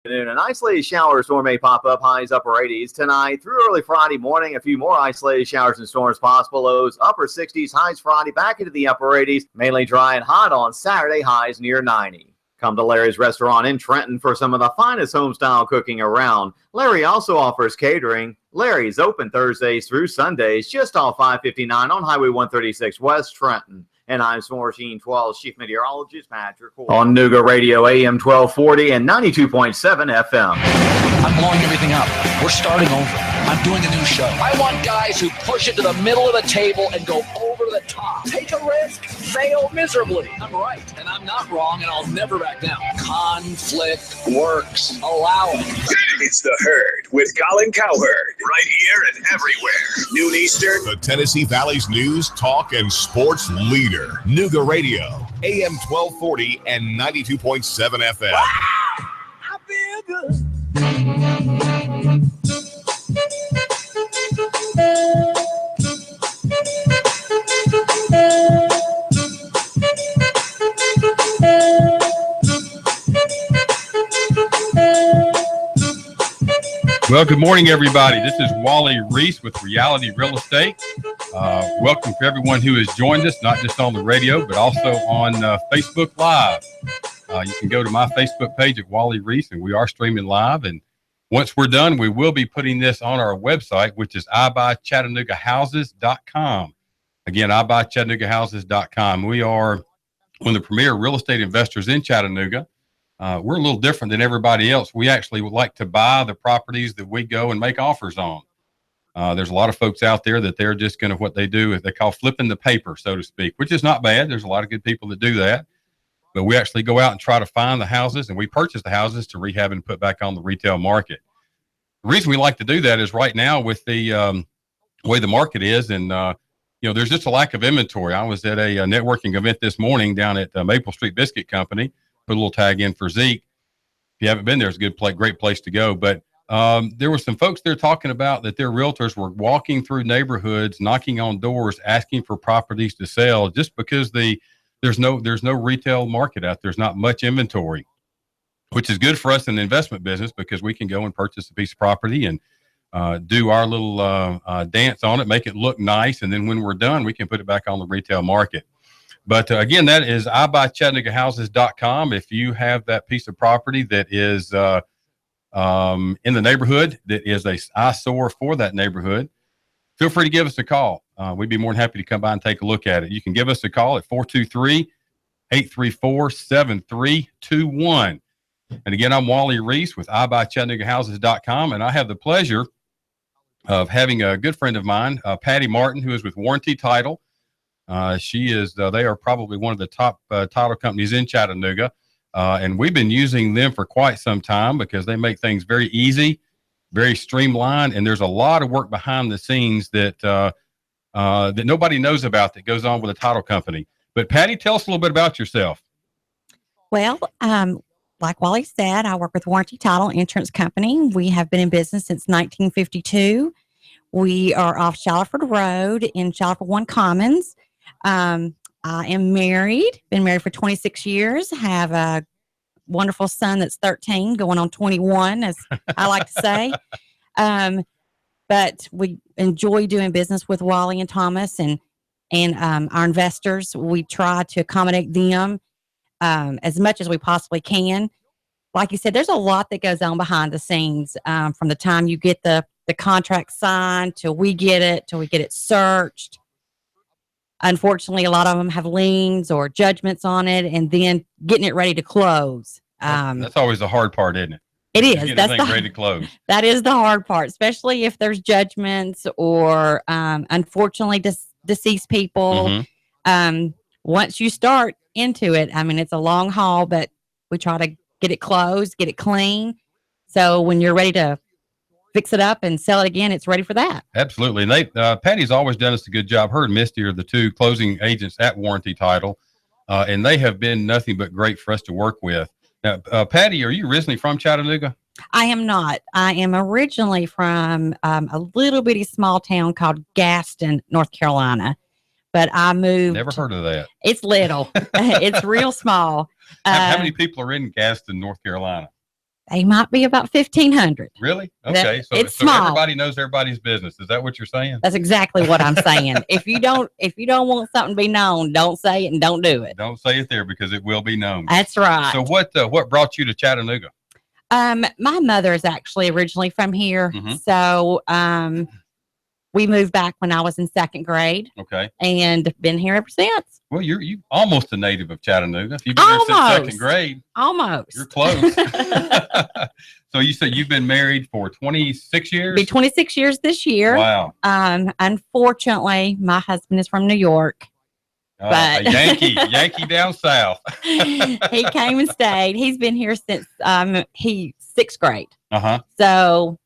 An isolated shower or storm may pop up, highs upper 80s tonight through early Friday morning. A few more isolated showers and storms possible, lows upper 60s, highs Friday back into the upper 80s. Mainly dry and hot on Saturday, highs near 90. Come to Larry's Restaurant in Trenton for some of the finest home-style cooking around. Larry also offers catering. Larry's open Thursdays through Sundays, just off 559 on Highway 136 West Trenton. And I'm Sports 12 Chief Meteorologist Patrick Hoyle. On Nooga Radio AM 1240 and 92.7 FM. I'm blowing everything up. We're starting over. I'm doing a new show. I want guys who push it to the middle of the table and go over the top. Take a risk, fail miserably. I'm right, and I'm not wrong, and I'll never back down. Conflict works. Allow it. It's The Herd with Colin Cowherd. Right here and everywhere. Noon Eastern. The Tennessee Valley's news, talk, and sports leader. Nooga Radio, AM 1240 and 92.7 FM. I feel good. Well, good morning, everybody. This is Wally Reese with Reality Real Estate. Welcome for everyone who has joined us, not just on the radio, but also on Facebook Live. You can go to my Facebook page at Wally Reese, and we are streaming live. And once we're done, we will be putting this on our website, which is iBuyChattanoogaHouses.com. Again, iBuyChattanoogaHouses.com. We are one of the premier real estate investors in Chattanooga. We're a little different than everybody else. We actually would like to buy the properties that we go and make offers on. There's a lot of folks out there that they're just going to, what they do is they call flipping the paper, so to speak, which is not bad. There's a lot of good people that do that. But we actually go out and try to find the houses, and we purchase the houses to rehab and put back on the retail market. The reason we like to do that is right now with the way the market is, and there's just a lack of inventory. I was at a networking event this morning down at Maple Street Biscuit Company. Put a little tag in for Zeke. If you haven't been there, it's a great place to go. But there were some folks there talking about that their realtors were walking through neighborhoods, knocking on doors, asking for properties to sell, just because there's no retail market out there. There's not much inventory, which is good for us in the investment business because we can go and purchase a piece of property and do our little dance on it, make it look nice, and then when we're done, we can put it back on the retail market. But again, that is iBuyChattanoogaHouses.com. If you have that piece of property that is in the neighborhood, that is a eyesore for that neighborhood, feel free to give us a call. We'd be more than happy to come by and take a look at it. You can give us a call at 423-834-7321. And again, I'm Wally Reese with iBuyChattanoogaHouses.com, and I have the pleasure of having a good friend of mine, Patty Martin, who is with Warranty Title. They are probably one of the top title companies in Chattanooga. And we've been using them for quite some time because they make things very easy, very streamlined. And there's a lot of work behind the scenes that nobody knows about that goes on with a title company. But Patty, tell us a little bit about yourself. Well, like Wally said, I work with Warranty Title Insurance Company. We have been in business since 1952. We are off Shallowford Road in Shallowford One Commons. I am married, been married for 26 years, have a wonderful son that's 13, going on 21, as I like to say. But we enjoy doing business with Wally and Thomas and our investors. We try to accommodate them as much as we possibly can. Like you said, there's a lot that goes on behind the scenes from the time you get the contract signed till we get it searched. Unfortunately, a lot of them have liens or judgments on it, and then getting it ready to close. That's always the hard part, isn't it? It is. That's ready to close. That is the hard part, especially if there's judgments or unfortunately deceased people. Mm-hmm. Once you start into it, I mean, it's a long haul, but we try to get it closed, get it clean. So when you're ready to fix it up and sell it again, it's ready for that. Absolutely. And Patty's always done us a good job. Her and Misty are the two closing agents at Warranty Title, and they have been nothing but great for us to work with. Now, Patty, are you originally from Chattanooga? I am not. I am originally from a little bitty small town called Gaston, North Carolina, but I moved. Never heard of that. It's little. It's real small. How many people are in Gaston, North Carolina? They might be about 1,500. Really? Okay. So small. Everybody knows everybody's business. Is that what you're saying? That's exactly what I'm saying. If you don't want something to be known, don't say it and don't do it. Don't say it there because it will be known. That's right. So what brought you to Chattanooga? My mother is actually originally from here. Mm-hmm. So, we moved back when I was in second grade. Okay. And been here ever since. Well, you almost a native of Chattanooga. If you've been here since second grade. Almost. You're close. So you said you've been married for 26 years? Be 26 years this year. Wow. Unfortunately, my husband is from New York. But a Yankee down south. He came and stayed. He's been here since he's sixth grade. Uh-huh. So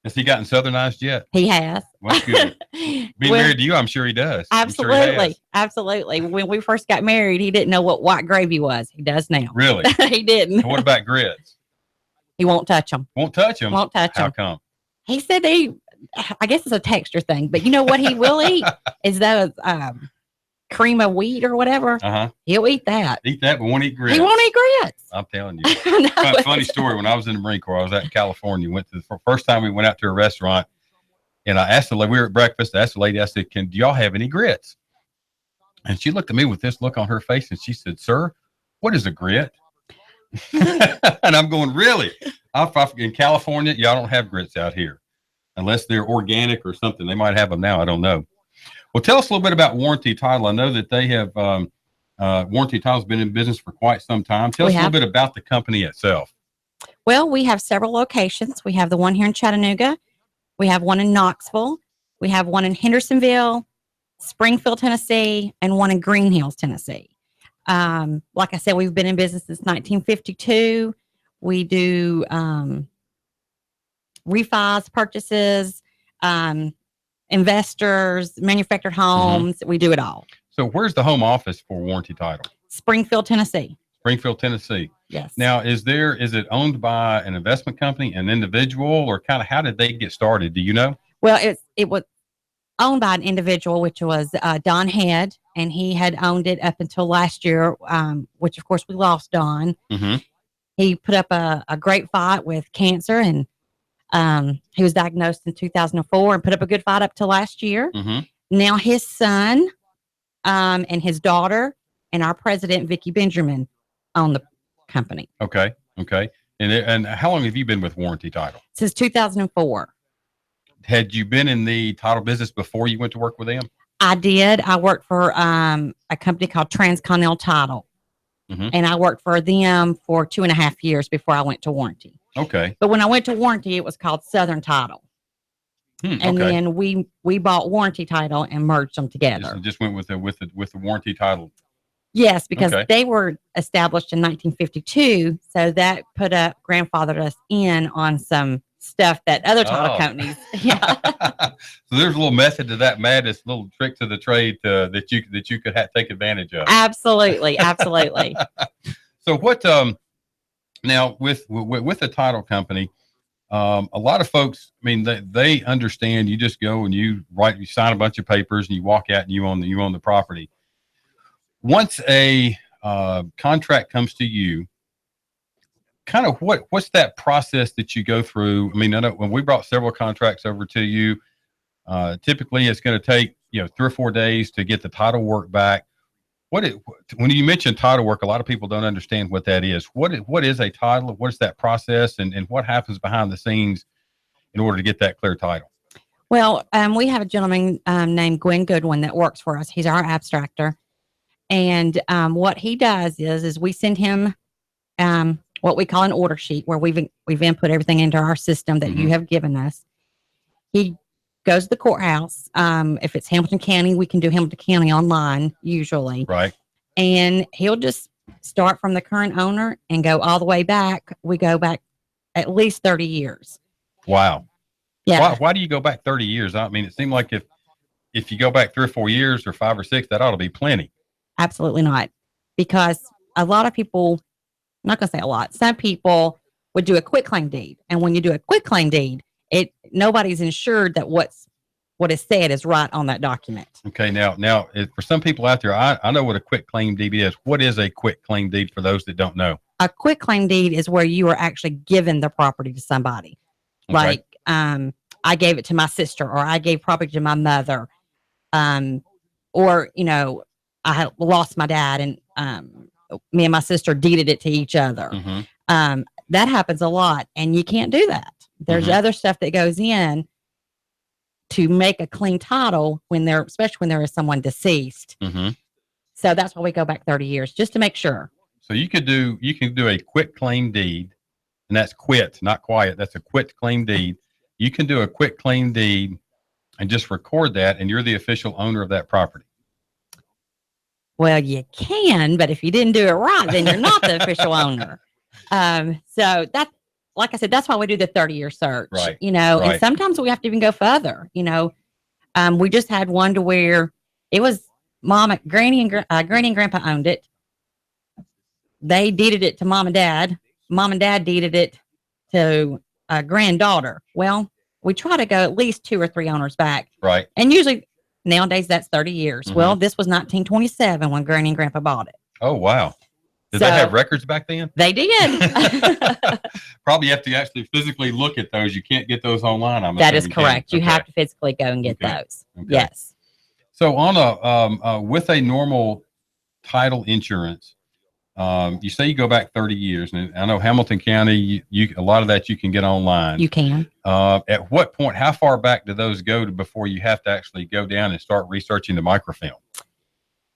has he gotten southernized yet? He has. Well, good. Being married to you, I'm sure he does. Absolutely. Absolutely. When we first got married, he didn't know what white gravy was. He does now. Really? He didn't. What about grits? He won't touch them. Won't touch them? Won't touch them. How come? He said I guess it's a texture thing, but you know what he will eat is those cream of wheat or whatever. Uh-huh. He'll eat that. Eat that, but won't eat grits. He won't eat grits. I'm telling you. Funny story. When I was in the Marine Corps, I was out in California. Went to the first time we went out to a restaurant, and I asked the lady, we were at breakfast. I asked the lady, I said, do y'all have any grits? And she looked at me with this look on her face, and she said, "Sir, what is a grit?" And I'm going, really? In California, y'all don't have grits out here unless they're organic or something. They might have them now. I don't know. Well, tell us a little bit about Warranty Title. I know that they have Warranty Title's been in business for quite some time. Tell us a little bit about the company itself. Well, we have several locations. We have the one here in Chattanooga. We have one in Knoxville. We have one in Hendersonville, Springfield, Tennessee, and one in Green Hills, Tennessee. Like I said, we've been in business since 1952. We do refis, purchases, investors, manufactured homes. Mm-hmm. We do it all. So where's the home office for Warranty Title? Springfield, Tennessee. Springfield, Tennessee. Yes. Now, is it owned by an investment company, an individual, or kind of how did they get started? Do you know? Well, it was owned by an individual, which was Don Head, and he had owned it up until last year, which of course we lost Don. Mm-hmm. He put up a great fight with cancer, and he was diagnosed in 2004 and put up a good fight up till last year. Mm-hmm. Now his son and his daughter and our president, Vicki Benjamin, own the company. Okay. And how long have you been with Warranty Title? Since 2004. Had you been in the title business before you went to work with them? I did. I worked for a company called Transcontinental Title. Mm-hmm. And I worked for them for 2.5 years before I went to Warranty. Okay. But when I went to Warranty, it was called Southern Title. And then we bought Warranty Title and merged them together. Just went with the Warranty Title. Yes, because they were established in 1952, so that grandfathered us in on some stuff that other title companies. Yeah. So there's a little method to that madness, little trick to the trade that you could take advantage of. Absolutely. So what? Now with the title company, a lot of folks, I mean, they understand. You just go and you sign a bunch of papers and you walk out and you own the property. Once a contract comes to you, kind of what's that process that you go through? I mean, I know when we brought several contracts over to you, typically it's going to take 3 or 4 days to get the title work back. When you mention title work, a lot of people don't understand what that is. What is a title? What is that process, and what happens behind the scenes in order to get that clear title? Well, we have a gentleman named Gwen Goodwin that works for us. He's our abstractor. And what he does is we send him what we call an order sheet, where we've input everything into our system that you have given us. He goes to the courthouse. If it's Hamilton County, we can do Hamilton County online usually. Right. And he'll just start from the current owner and go all the way back. We go back at least 30 years. Wow. Yeah. Why do you go back 30 years? I mean, it seemed like if you go back 3 or 4 years or 5 or 6, that ought to be plenty. Absolutely not. Because a lot of people, I'm not going to say a lot, some people would do a quitclaim deed. And when you do a quitclaim deed, nobody's insured that what is said is right on that document. Okay. Now, for some people out there, I know what a quitclaim deed is. What is a quitclaim deed for those that don't know? A quit claim deed is where you are actually giving the property to somebody. Okay. Like, I gave it to my sister, or I gave property to my mother. Or, I had lost my dad, and me and my sister deeded it to each other. Mm-hmm. That happens a lot, and you can't do that. There's other stuff that goes in to make a clean title especially when there is someone deceased. Mm-hmm. So that's why we go back 30 years, just to make sure. So you can do a quit claim deed, and that's quit, not quiet. That's a quit claim deed. You can do a quit claim deed and just record that, and you're the official owner of that property. Well, you can, but if you didn't do it right, then you're not the official owner. So that, like I said, that's why we do the 30-year search, right. And sometimes we have to even go further. We just had one to where it was Granny and Grandpa owned it. They deeded it to Mom and Dad. Mom and Dad deeded it to a granddaughter. Well, we try to go at least 2 or 3 owners back. Right. And usually nowadays that's 30 years. Mm-hmm. Well, this was 1927 when Granny and Grandpa bought it. Oh, wow. Did they have records back then? They did. Probably have to actually physically look at those. You can't get those online. That is correct. You have to physically go and get those. Okay. Yes. So on with a normal title insurance, you say you go back 30 years, and I know Hamilton County, you a lot of that you can get online. You can. At what point, how far back do those go to before you have to actually go down and start researching the microfilm?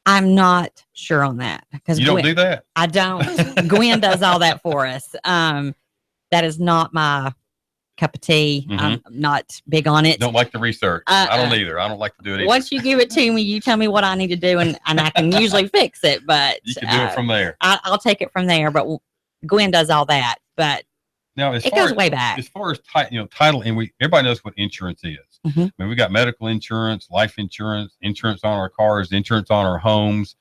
I'm not sure on that. Because you don't do that? I don't. Gwen does all that for us. That is not my cup of tea. Mm-hmm. I'm not big on it. Don't like the research. I don't either. I don't like to do it either. Once you give it to me, you tell me what I need to do, and I can usually fix it. But you can do it from there. I'll take it from there. But Gwen does all that. But now, it goes way back. As far as title, and everybody knows what insurance is. Mm-hmm. I mean, we got medical insurance, life insurance, insurance on our cars, insurance on our homes.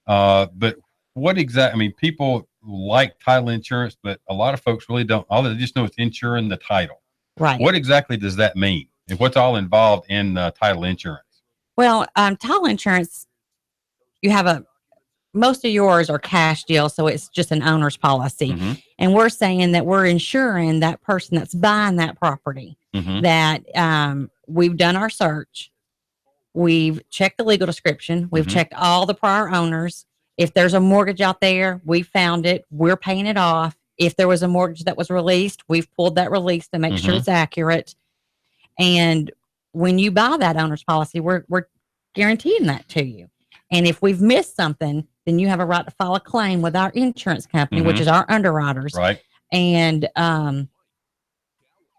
But what exactly? I mean, people like title insurance, but a lot of folks really don't. All they just know it's insuring the title. Right. What exactly does that mean? And what's all involved in title insurance? Well, title insurance, most of yours are cash deals, so it's just an owner's policy. Mm-hmm. And we're saying that we're insuring that person that's buying that property, mm-hmm. that we've done our search. We've checked the legal description. We've mm-hmm. checked all the prior owners. If there's a mortgage out there, we found it. We're paying it off. If there was a mortgage that was released, we've pulled that release to make mm-hmm. sure it's accurate. And when you buy that owner's policy, we're guaranteeing that to you. And if we've missed something, then you have a right to file a claim with our insurance company, mm-hmm. which is our underwriters. Right. And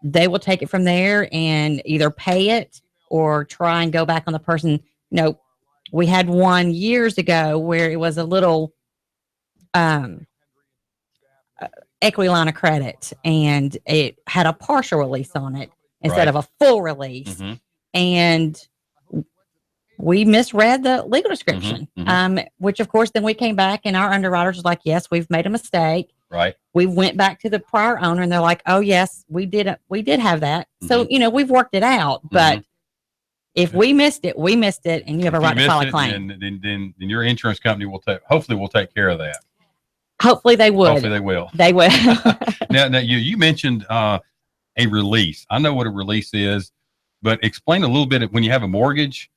they will take it from there and either pay it or try and go back on the person. We had one years ago where it was a little equity line of credit, and it had a partial release on it instead of a full release. Mm-hmm. And we misread the legal description, mm-hmm. Mm-hmm. Which of course, then we came back and our underwriters was like, yes, we've made a mistake. Right. We went back to the prior owner and they're like, oh yes, we did have that. Mm-hmm. So, we've worked it out, but if we missed it, we missed it, and you have a right to file a claim. Then your insurance company hopefully will take care of that. Hopefully they would. Hopefully they will. They will. Now you mentioned a release. I know what a release is, but explain a little bit when you have a mortgage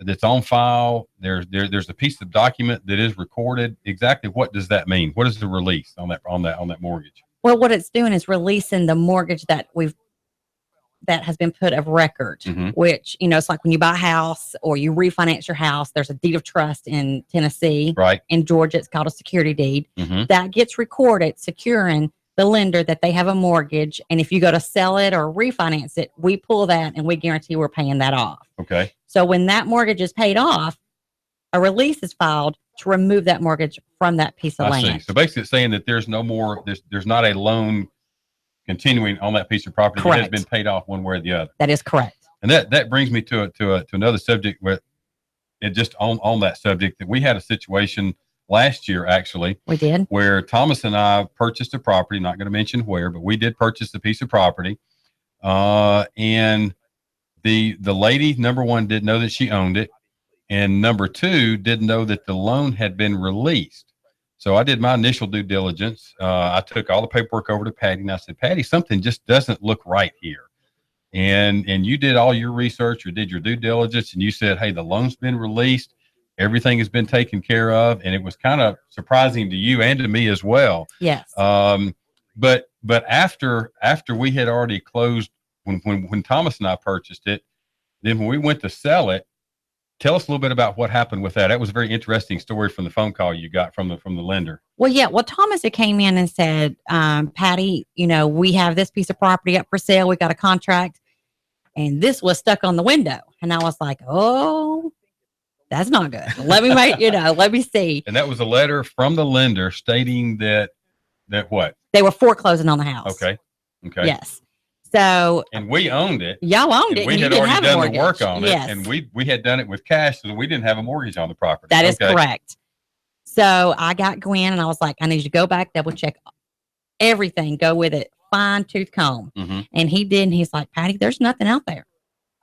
that's on file. There's a piece of document that is recorded. Exactly what does that mean? What is the release on that mortgage? Well, what it's doing is releasing the mortgage that has been put of record, mm-hmm. which, it's like when you buy a house or you refinance your house, there's a deed of trust in Tennessee. Right. In Georgia, it's called a security deed. Mm-hmm. That gets recorded, securing the lender that they have a mortgage. And if you go to sell it or refinance it, we pull that and we guarantee we're paying that off. Okay. So when that mortgage is paid off, a release is filed to remove that mortgage from that piece of land. I see. So basically it's saying that there's no more, there's not a loan continuing on that piece of property. Correct. That has been paid off one way or the other. That is correct. And that brings me to another subject where it just on that subject that we had a situation last year, actually. We did. Where Thomas and I purchased a property, not going to mention where, but we did purchase a piece of property. And the lady, number one, didn't know that she owned it. And number two, didn't know that the loan had been released. So I did my initial due diligence. I took all the paperwork over to Patty, and I said, Patty, something just doesn't look right here. And you did all your research or did your due diligence, and you said, hey, the loan's been released. Everything has been taken care of. And it was kind of surprising to you and to me as well. Yes. But after we had already closed, when Thomas and I purchased it, then when we went to sell it, tell us a little bit about what happened with that. That was a very interesting story from the phone call you got from the lender. Well, yeah. Well, Thomas had came in and said, Patty, we have this piece of property up for sale. We got a contract, and this was stuck on the window. And I was like, oh, that's not good. Let me let me see. And that was a letter from the lender stating that what? They were foreclosing on the house. Okay. Yes. So, and we owned it. Y'all owned it. We had already done the work on it. Yes. And we had done it with cash, so we didn't have a mortgage on the property. That is correct. So I got Gwen and I was like, I need you to go back, double check everything, go with it, fine tooth comb. Mm-hmm. And he did. And he's like, Patty, there's nothing out there.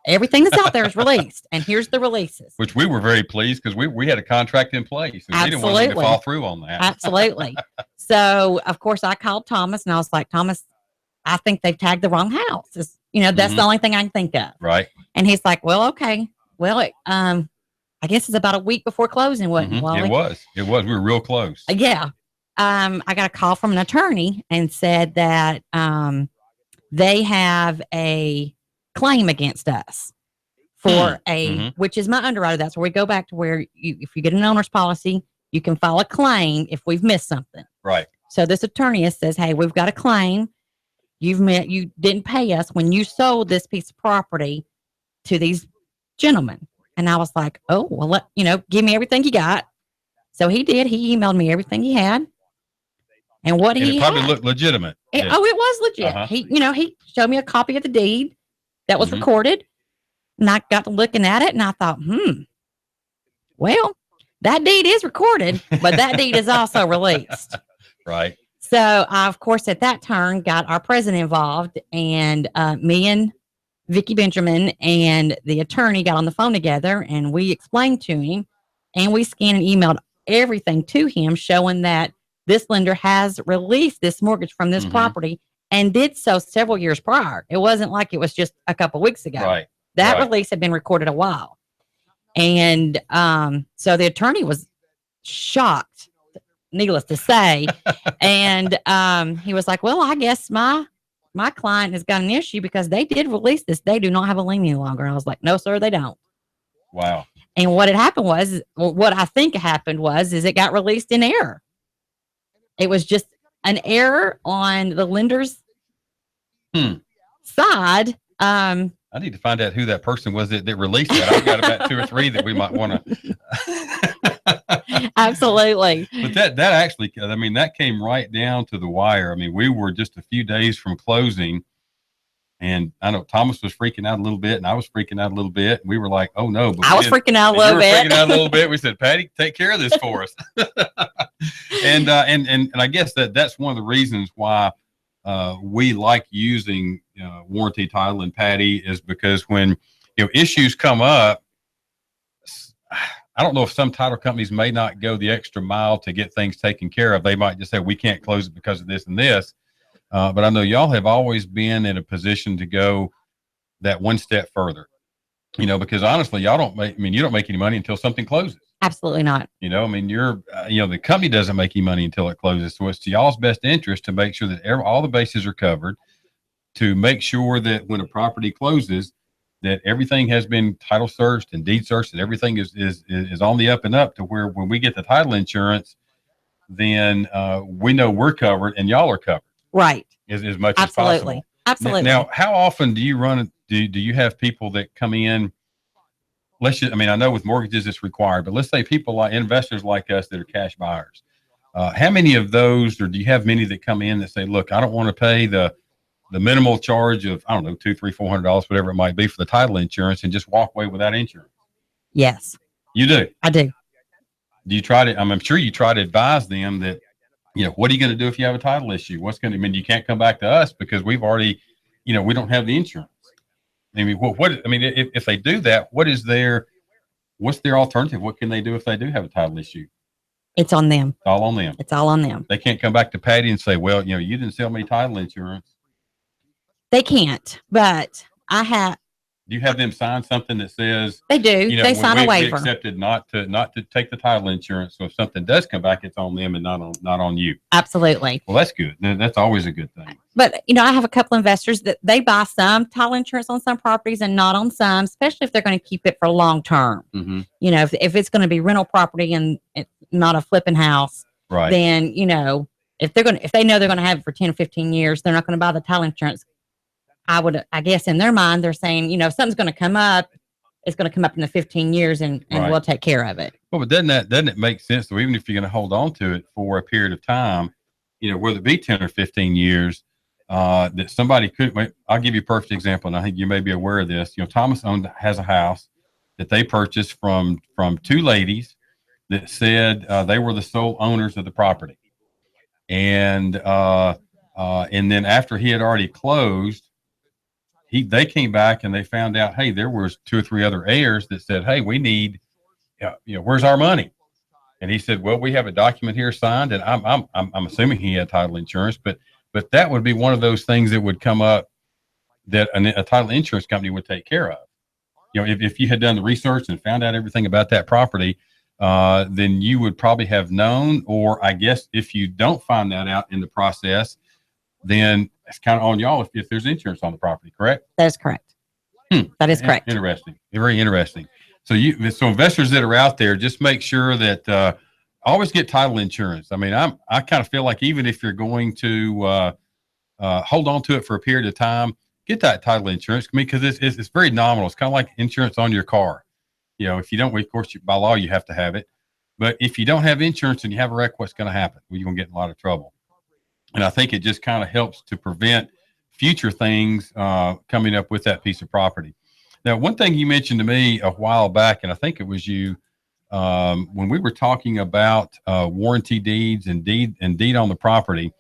Everything that's out there is released. And here's the releases. Which we were very pleased because we had a contract in place. And we didn't want to fall through on that. Absolutely. So, of course, I called Thomas and I was like, Thomas, I think they've tagged the wrong house. That's the only thing I can think of. Right. And he's like, well, okay. Well, I guess it's about a week before closing, wasn't it, Wally? It was. We were real close. Yeah. I got a call from an attorney and said that they have a claim against us for which is my underwriter. That's where we go back to where if you get an owner's policy, you can file a claim if we've missed something. Right. So this attorney says, hey, we've got a claim. You didn't pay us when you sold this piece of property to these gentlemen. And I was like, oh, well, give me everything you got. So he did. He emailed me everything he had. And what he probably looked legitimate. Oh, it was legit. Uh-huh. He showed me a copy of the deed that was recorded. And I got to looking at it and I thought, well, that deed is recorded, but that deed is also released. Right. So I, of course, at that turn got our president involved, and me and Vicki Benjamin and the attorney got on the phone together, and we explained to him, and we scanned and emailed everything to him showing that this lender has released this mortgage from this property and did so several years prior. It wasn't like it was just a couple of weeks ago. Right. That release had been recorded a while. And so the attorney was shocked, needless to say. And he was like, well, I guess my client has got an issue because they did release this. They do not have a lien any longer. And I was like, no, sir, they don't. Wow. And what had happened was, what I think happened was it got released in error. It was just an error on the lender's side. I need to find out who that person was that released that. I've got about 2 or 3 that we might want to. Absolutely. But that actually, that came right down to the wire. We were just a few days from closing, and I know Thomas was freaking out a little bit, and I was freaking out a little bit. We were like, "Oh no!" But I was freaking out a little bit. Freaking out a little bit. We said, "Patty, take care of this for us." and I guess that's one of the reasons why we like using warranty title and Patty is because when issues come up, I don't know if some title companies may not go the extra mile to get things taken care of. They might just say we can't close it because of this and this. But I know y'all have always been in a position to go that one step further. Because honestly, y'all don't make. You don't make any money until something closes. Absolutely not. You're, the company doesn't make any money until it closes. So it's to y'all's best interest to make sure that all the bases are covered, to make sure that when a property closes, that everything has been title searched and deed searched and everything is on the up and up to where when we get the title insurance, then we know we're covered and y'all are covered. Right. As much as possible. Absolutely. Now, how often do you do you have people that come in? I know with mortgages it's required, but let's say people like investors like us that are cash buyers. How many of those, or do you have many that come in that say, look, I don't want to pay the minimal charge of, I don't know, $200, $300, $400, whatever it might be for the title insurance and just walk away without insurance? Yes. You do? I do. Do you try to, I'm sure you try to advise them that, what are you going to do if you have a title issue? You can't come back to us because we've already, we don't have the insurance. If they do that, what's their alternative? What can they do if they do have a title issue? It's on them. It's all on them. It's all on them. They can't come back to Patty and say, well, you didn't sell me title insurance. They can't, but I have. Do you have them sign something that says they do? They sign a waiver. We accepted not to take the title insurance. So if something does come back, it's on them and not on you. Absolutely. Well, that's good. That's always a good thing. But I have a couple investors that they buy some title insurance on some properties and not on some, especially if they're going to keep it for long term. Mm-hmm. If it's going to be rental property and it's not a flipping house, right? Then if they know they're going to have it for 10 or 15 years, they're not going to buy the title insurance. I guess in their mind, they're saying, if something's going to come up, it's going to come up in the 15 years and right. We'll take care of it. Well, but doesn't it make sense? So even if you're going to hold on to it for a period of time, whether it be 10 or 15 years, that somebody could, I'll give you a perfect example. And I think you may be aware of this. Thomas has a house that they purchased from two ladies that said they were the sole owners of the property. And then after he had already closed, they came back and they found out, hey, there was 2 or 3 other heirs that said, hey, we need, where's our money? And he said, well, we have a document here signed, and I'm assuming he had title insurance, but that would be one of those things that would come up that a title insurance company would take care of. If you had done the research and found out everything about that property, then you would probably have known, or I guess if you don't find that out in the process, then it's kind of on y'all if there's insurance on the property, correct? That is correct. That is correct. Interesting. Very interesting. So investors that are out there, just make sure that always get title insurance. I mean, I kind of feel like even if you're going to hold on to it for a period of time, get that title insurance. I mean, because it's very nominal. It's kind of like insurance on your car. If you don't, of course, by law, you have to have it. But if you don't have insurance and you have a wreck, what's going to happen? Well, you're going to get in a lot of trouble. And I think it just kind of helps to prevent future things coming up with that piece of property. Now, one thing you mentioned to me a while back, and I think it was you, when we were talking about warranty deeds and deed on the property,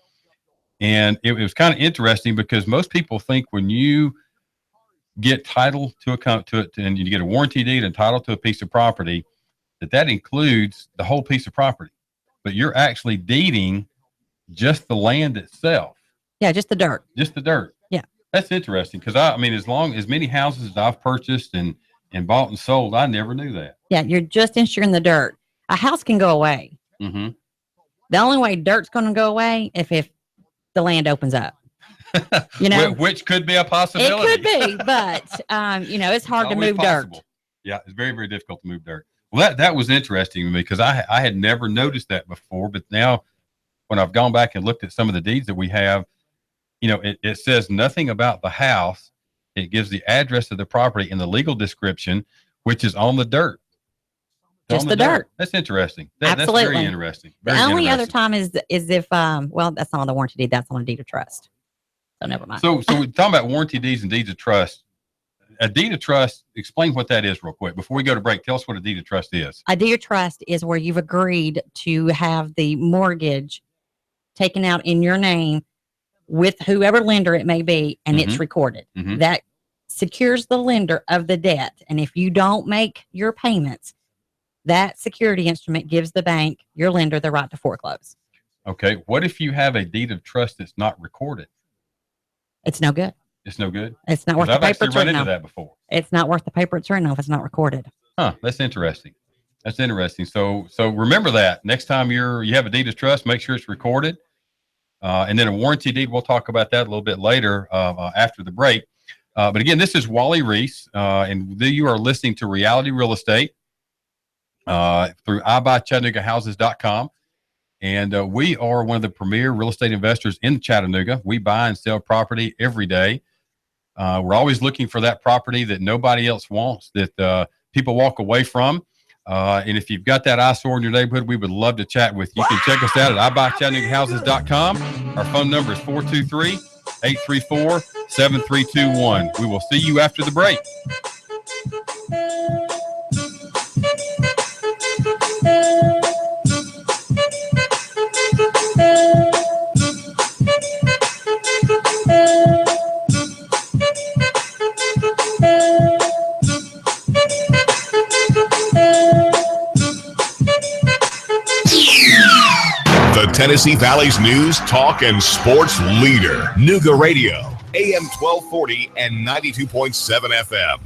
and it was kind of interesting because most people think when you get title to it, and you get a warranty deed and title to a piece of property, that includes the whole piece of property, but you're actually deeding just the land itself. Yeah, just the dirt. Just the dirt. Yeah. That's interesting because as many houses as I've purchased and bought and sold, I never knew that. Yeah, you're just insuring the dirt. A house can go away. Mm-hmm. The only way dirt's going to go away if the land opens up. Which could be a possibility. It could be, but it's hard to move possible. Dirt. Yeah, it's very, very difficult to move dirt. Well, that was interesting to me because I had never noticed that before, but now when I've gone back and looked at some of the deeds that we have, it says nothing about the house. It gives the address of the property and the legal description, which is on the dirt. Just the dirt. That's interesting. Absolutely. That's very interesting. The only other time is if that's not on the warranty deed. That's on a deed of trust. So never mind. So we're talking about warranty deeds and deeds of trust. A deed of trust, explain what that is real quick. Before we go to break, tell us what a deed of trust is. A deed of trust is where you've agreed to have the mortgage taken out in your name with whoever lender it may be, and it's recorded. Mm-hmm. That secures the lender of the debt. And if you don't make your payments, that security instrument gives the bank, your lender, the right to foreclose. Okay. What if you have a deed of trust that's not recorded? It's no good. It's no good? It's not worth the paper it's written on. I've actually run into that before. It's not worth the paper it's written on if it's not recorded. Huh. That's interesting. So remember that. Next time you have a deed of trust, make sure it's recorded. And then a warranty deed, we'll talk about that a little bit later after the break. But again, this is Wally Reese, and you are listening to Reality Real Estate through iBuyChattanoogaHouses.com. And we are one of the premier real estate investors in Chattanooga. We buy and sell property every day. We're always looking for that property that nobody else wants, that people walk away from. And if you've got that eyesore in your neighborhood, we would love to chat with you. You can check us out at iBuyChattanoogaHouses.com. Our phone number is 423-834-7321. We will see you after the break. Tennessee Valley's news, talk, and sports leader. Nooga Radio, AM 1240 and 92.7 FM.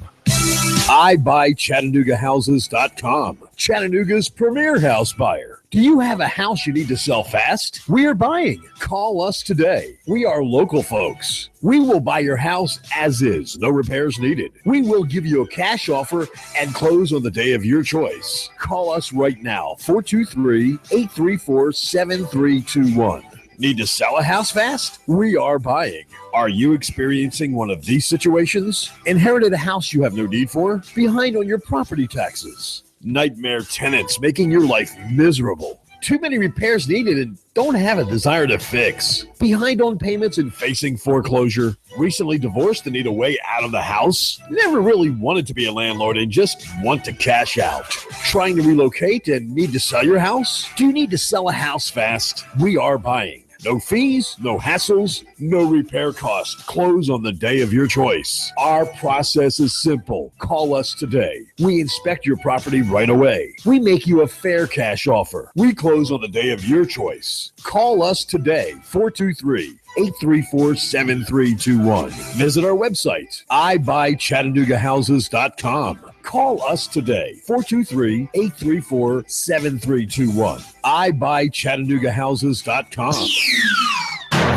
IBuyChattanoogaHouses.com, Chattanooga's premier house buyer. Do you have a house you need to sell fast? We are buying. Call us today. We are local folks. We will buy your house as is, no repairs needed. We will give you a cash offer and close on the day of your choice. Call us right now, 423-834-7321. Need to sell a house fast? We are buying. Are you experiencing one of these situations? Inherited a house you have no need for? Behind on your property taxes? Nightmare tenants making your life miserable? Too many repairs needed and don't have a desire to fix? Behind on payments and facing foreclosure? Recently divorced and need a way out of the house? Never really wanted to be a landlord and just want to cash out? Trying to relocate and need to sell your house? Do you need to sell a house fast? We are buying. No fees, no hassles, no repair costs. Close on the day of your choice. Our process is simple. Call us today. We inspect your property right away. We make you a fair cash offer. We close on the day of your choice. Call us today, 423-834-7321. Visit our website, IBuyChattanoogaHouses.com. Call us today, 423-834-7321. IBuyChattanoogaHouses.com.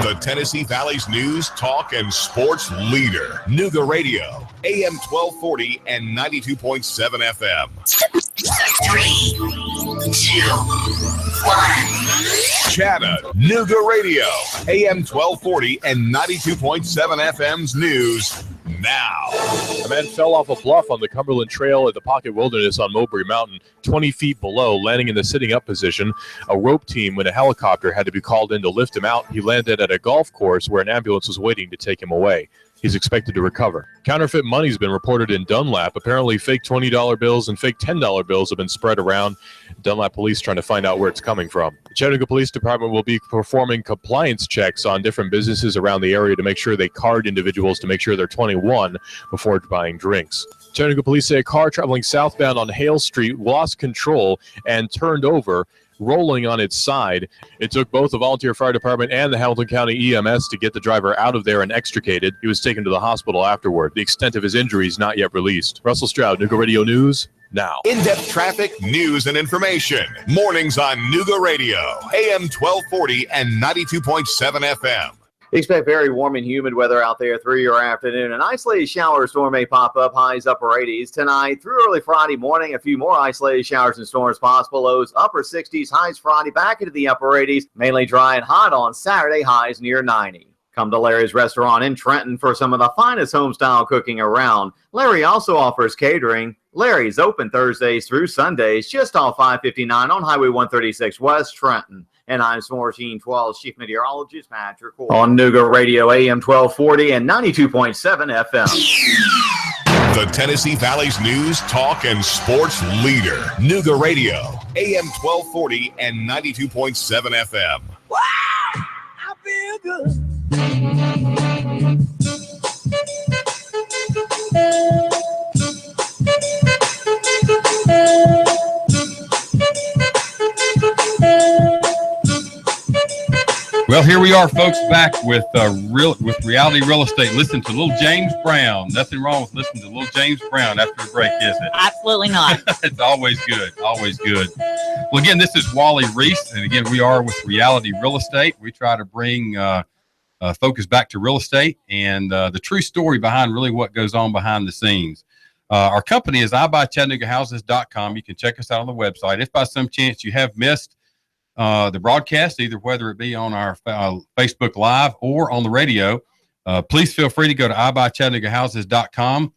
The Tennessee Valley's news, talk, and sports leader. Nooga Radio, AM 1240 and 92.7 FM. 3, 2, 1. Chattanooga Radio, AM 1240 and 92.7 FM's news now. A man fell off a bluff on the Cumberland Trail at the Pocket Wilderness on Mowbray Mountain, 20 feet below, landing in the sitting up position. A rope team with a helicopter had to be called in to lift him out. He landed at a golf course where an ambulance was waiting to take him away. He's expected to recover. Counterfeit money's been reported in Dunlap. Apparently, fake $20 bills and fake $10 bills have been spread around. Dunlap police trying to find out where it's coming from. The Chattanooga Police Department will be performing compliance checks on different businesses around the area to make sure they card individuals to make sure they're 21 before buying drinks. Chattanooga police say a car traveling southbound on Hale Street lost control and turned over, rolling on its side. It took both the volunteer fire department and the Hamilton County EMS to get the driver out of there and extricated. He was taken to the hospital afterward. The extent of his injuries not yet released. Russell Stroud, Nooga Radio News, now. In-depth traffic, news, and information. Mornings on Nooga Radio, AM 1240 and 92.7 FM. Expect very warm and humid weather out there through your afternoon. An isolated shower or storm may pop up, highs upper 80s. Tonight through early Friday morning, a few more isolated showers and storms possible. Lows upper 60s, highs Friday back into the upper 80s. Mainly dry and hot on Saturday, highs near 90. Come to Larry's Restaurant in Trenton for some of the finest home-style cooking around. Larry also offers catering. Larry's open Thursdays through Sundays, just off 559 on Highway 136 West Trenton. And I'm Sports 12 Chief Meteorologist Patrick Cole on Nooga Radio, AM 1240 and 92.7 FM. The Tennessee Valley's news, talk, and sports leader. Nooga Radio, AM 1240 and 92.7 FM. Wow! I feel good. Well, here we are, folks, back with Reality Real Estate. Listen to little James Brown. Nothing wrong with listening to little James Brown after the break, is it? Absolutely not. It's always good. Always good. Well, again, this is Wally Reese, and again, we are with Reality Real Estate. We try to bring focus back to real estate and the true story behind really what goes on behind the scenes. Our company is IBuyChattanoogaHouses.com. You can check us out on the website. If by some chance you have missed the broadcast, either whether it be on our Facebook Live or on the radio, please feel free to go to IBuyChattanoogaHouses.com,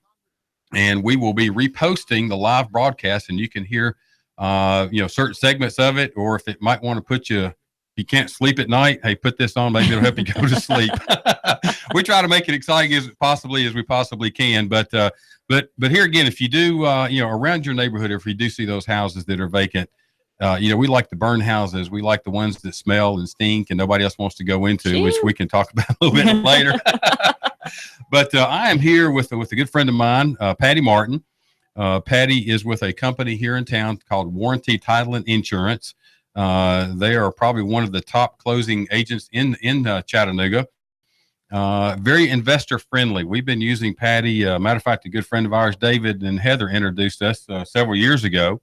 and we will be reposting the live broadcast, and you can hear certain segments of it, or if it might want to put you, if you can't sleep at night, hey, put this on, maybe it'll help you go to sleep. We try to make it exciting as we possibly can, but here again, if you do around your neighborhood, if you do see those houses that are vacant, we like the burn houses. We like the ones that smell and stink and nobody else wants to go into, which we can talk about a little bit later. But I am here with a good friend of mine, Patty Martin. Patty is with a company here in town called Warranty Title and Insurance. They are probably one of the top closing agents in Chattanooga. Very investor friendly. We've been using Patty. Matter of fact, a good friend of ours, David and Heather, introduced us several years ago,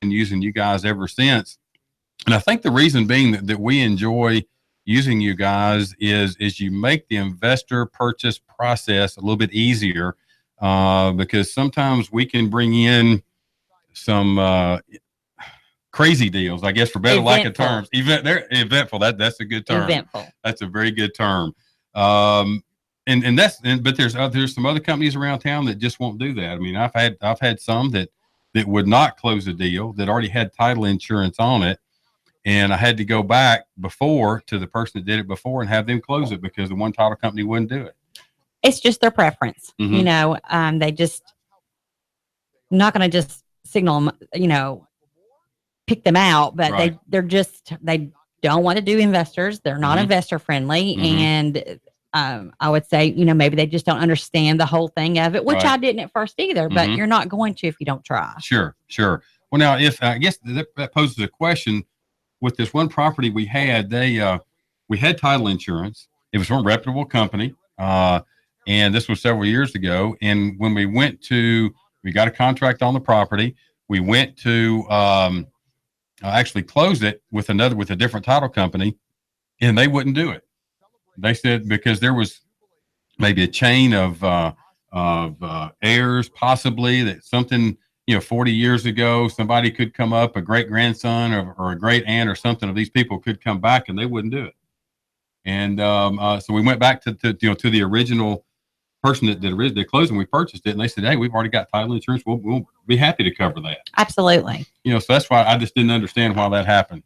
and using you guys ever since. And I think the reason being that we enjoy using you guys is you make the investor purchase process a little bit easier, because sometimes we can bring in some crazy deals, I guess, for better lack of terms. They're eventful. That's a good term. Eventful. That's a very good term. But there's some other companies around town that just won't do that. I mean, I've had some that would not close a deal that already had title insurance on it. And I had to go back before to the person that did it before and have them close it because the one title company wouldn't do it. It's just their preference. Mm-hmm. You know, they just not going to just signal them, you know, pick them out, but right. they don't want to do investors. They're not investor friendly. And I would say, you know, maybe they just don't understand the whole thing of it, which right. I didn't at first either, but you're not going to if you don't try. Sure. Well, now, if I guess that poses a question. With this one property we had, we had title insurance. It was from a reputable company, and this was several years ago. And when we got a contract on the property. We went to actually close it with a different title company, and they wouldn't do it. They said because there was maybe a chain of heirs, possibly that something. 40 years ago, somebody could come up, a great grandson or a great aunt or something of these people could come back and they wouldn't do it. And so we went back to the original person that did the closing. We purchased it and they said, hey, we've already got title insurance. We'll be happy to cover that. Absolutely. So that's why I just didn't understand why that happened.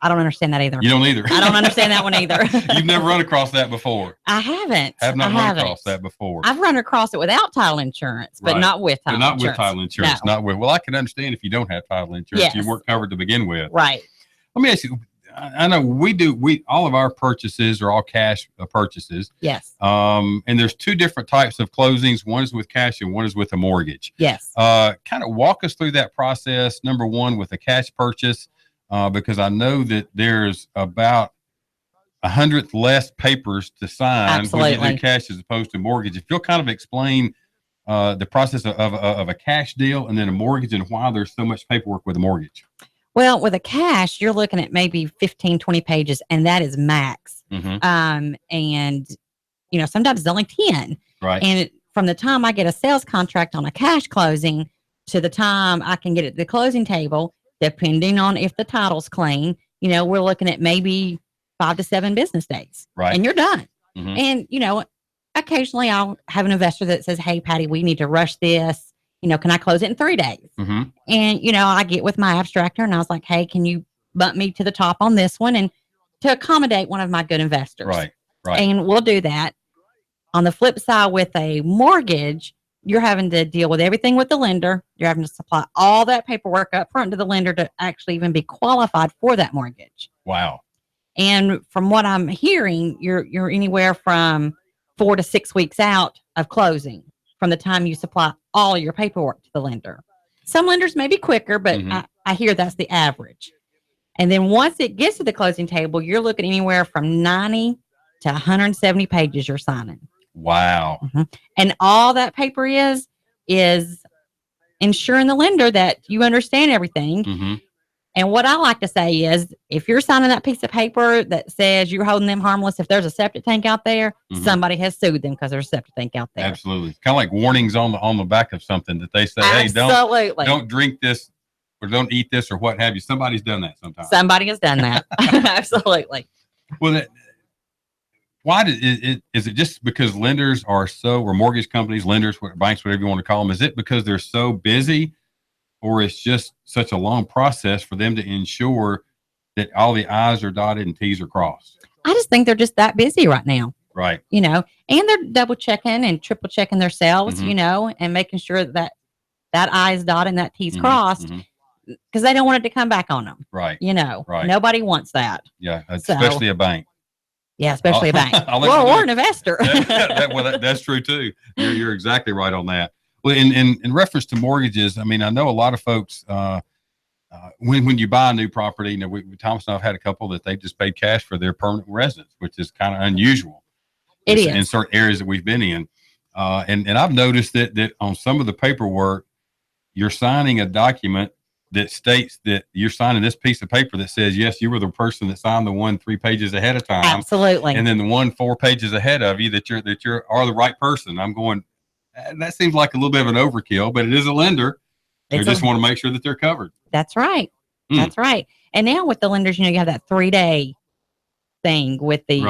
I don't understand that either. You don't either. I don't understand that one either. You've never run across that before. I haven't. Run across that before. I've run across it without title insurance, but right. not with title insurance. With title insurance. No. Not with. Well, I can understand if you don't have title insurance. Yes. You weren't covered to begin with. Right. Let me ask you. I know we all of our purchases are all cash purchases. Yes. And there's two different types of closings. One is with cash and one is with a mortgage. Yes. Kind of walk us through that process. Number one, with a cash purchase. Because I know that there's about 100 less papers to sign when you do cash as opposed to mortgage. If you'll kind of explain the process of a cash deal and then a mortgage and why there's so much paperwork with a mortgage. Well, with a cash, you're looking at maybe 15, 20 pages, and that is max. And, sometimes it's only 10. Right. And from the time I get a sales contract on a cash closing to the time I can get it to the closing table, depending on if the title's clean, we're looking at maybe 5 to 7 business days. Right. And you're done. And, occasionally I'll have an investor that says, hey, Patty, we need to rush this. Can I close it in 3 days? And, I get with my abstractor and I was like, hey, can you bump me to the top on this one? And to accommodate one of my good investors. Right. And we'll do that. On the flip side, with a mortgage, you're having to deal with everything with the lender. You're having to supply all that paperwork up front to the lender to actually even be qualified for that mortgage. Wow. And from what I'm hearing, you're anywhere from 4 to 6 weeks out of closing from the time you supply all your paperwork to the lender. Some lenders may be quicker, but I hear that's the average. And then once it gets to the closing table, you're looking anywhere from 90 to 170 pages you're signing. Wow. And all that paper is ensuring the lender that you understand everything. And what I like to say is, if you're signing that piece of paper that says you're holding them harmless, if there's a septic tank out there, somebody has sued them because there's a septic tank out there. Absolutely. Kind of like warnings on the back of something that they say, hey, don't drink this or don't eat this or what have you. Somebody's done that sometimes. Somebody has done that. Absolutely. Well, why is it just because lenders are or mortgage companies, lenders, banks, whatever you want to call them? Is it because they're so busy, or it's just such a long process for them to ensure that all the I's are dotted and T's are crossed? I just think they're just that busy right now. Right. And they're double checking and triple checking themselves, and making sure that I is dotted and that T's crossed, because they don't want it to come back on them. Right. Right. Nobody wants that. Yeah. Especially a bank. Yeah, especially a bank. Or an investor. That's true too. You're exactly right on that. Well, in reference to mortgages, I mean, I know a lot of folks when you buy a new property, Thomas and I've had a couple that they've just paid cash for their permanent residence, which is kind of unusual. It is in certain areas that we've been in. And I've noticed that on some of the paperwork, you're signing a document that states that you're signing this piece of paper that says, yes, you were the person that signed the one 3 pages ahead of time. Absolutely. And then the one 4 pages ahead of you that you're are the right person. I'm going, that seems like a little bit of an overkill, but it is a lender. They just want to make sure that they're covered. That's right. That's right. And now with the lenders, you have that 3-day thing with the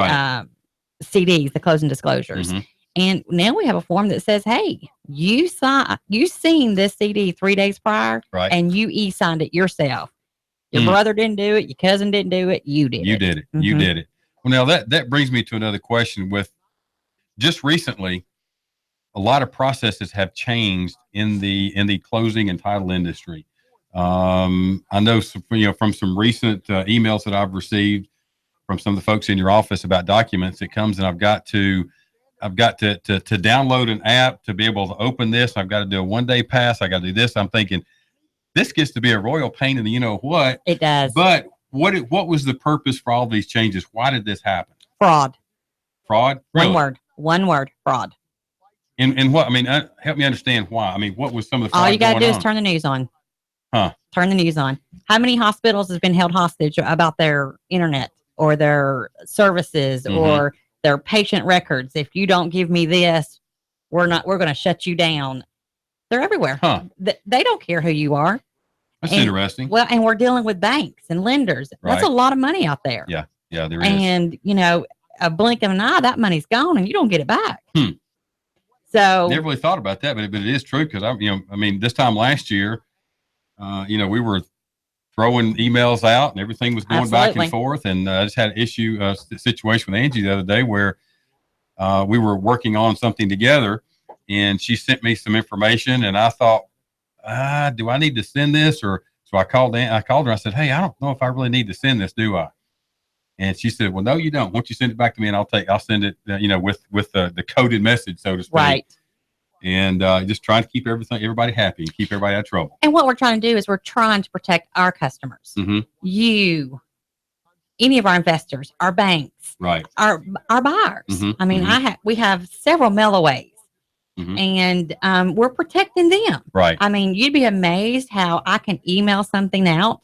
CDs, the closing disclosures. And now we have a form that says, hey, you seen this CD 3 days prior, and you e-signed it yourself. Your brother didn't do it. Your cousin didn't do it. You did it. You did it. You did it. Well, now that brings me to another question. With just recently, a lot of processes have changed in the closing and title industry. I know from some recent emails that I've received from some of the folks in your office about documents. It comes and I've got to download an app to be able to open this. I've got to do a 1-day pass. I got to do this. I'm thinking this gets to be a royal pain in the what. It does. But what was the purpose for all these changes? Why did this happen? Fraud. Fraud? Really? One word, fraud. And what, I mean, help me understand why. I mean, what was some of the fraud? All you got to do is turn the news on. Turn the news on. How many hospitals has been held hostage about their internet or their services or their patient records? If you don't give me this, we're going to shut you down. They're everywhere. They don't care who you are. That's interesting. Well, and we're dealing with banks and lenders. That's a lot of money out there. Yeah, there is. And, a blink of an eye, that money's gone and you don't get it back. So never really thought about that, but it is true because this time last year, we were throwing emails out and everything was going back and forth. And I just had a situation with Angie the other day where we were working on something together and she sent me some information and I thought, do I need to send this? Or so I called her. I said, hey, I don't know if I really need to send this, do I? And she said, well, no, you don't. Won't you send it back to me and I'll send it, with the coded message, so to speak. Right. And just trying to keep everybody happy and keep everybody out of trouble. And what we're trying to do is we're trying to protect our customers. You, any of our investors, our banks, our buyers. I mean, we have several mailaways and we're protecting them. Right. I mean, you'd be amazed how I can email something out.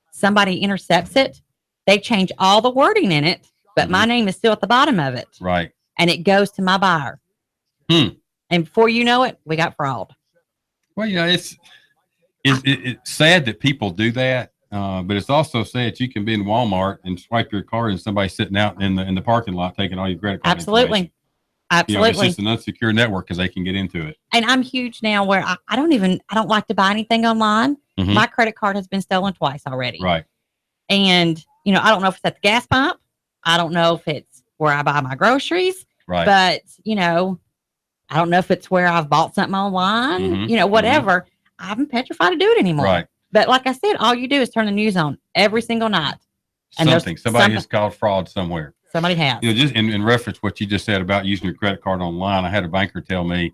Somebody intercepts it. They change all the wording in it, but my name is still at the bottom of it. Right. And it goes to my buyer. And before you know it, we got fraud. Well, it's sad that people do that, but it's also sad you can be in Walmart and swipe your card and somebody's sitting out in the parking lot taking all your credit card information. Absolutely. It's just an unsecure network because they can get into it. And I'm huge now where I don't like to buy anything online. My credit card has been stolen twice already. Right. And, I don't know if it's at the gas pump. I don't know if it's where I buy my groceries. Right. But, I don't know if it's where I've bought something online, whatever. I'm petrified to do it anymore. Right. But like I said, all you do is turn the news on every single night. And somebody has called fraud somewhere. Somebody has. Just in reference to what you just said about using your credit card online, I had a banker tell me,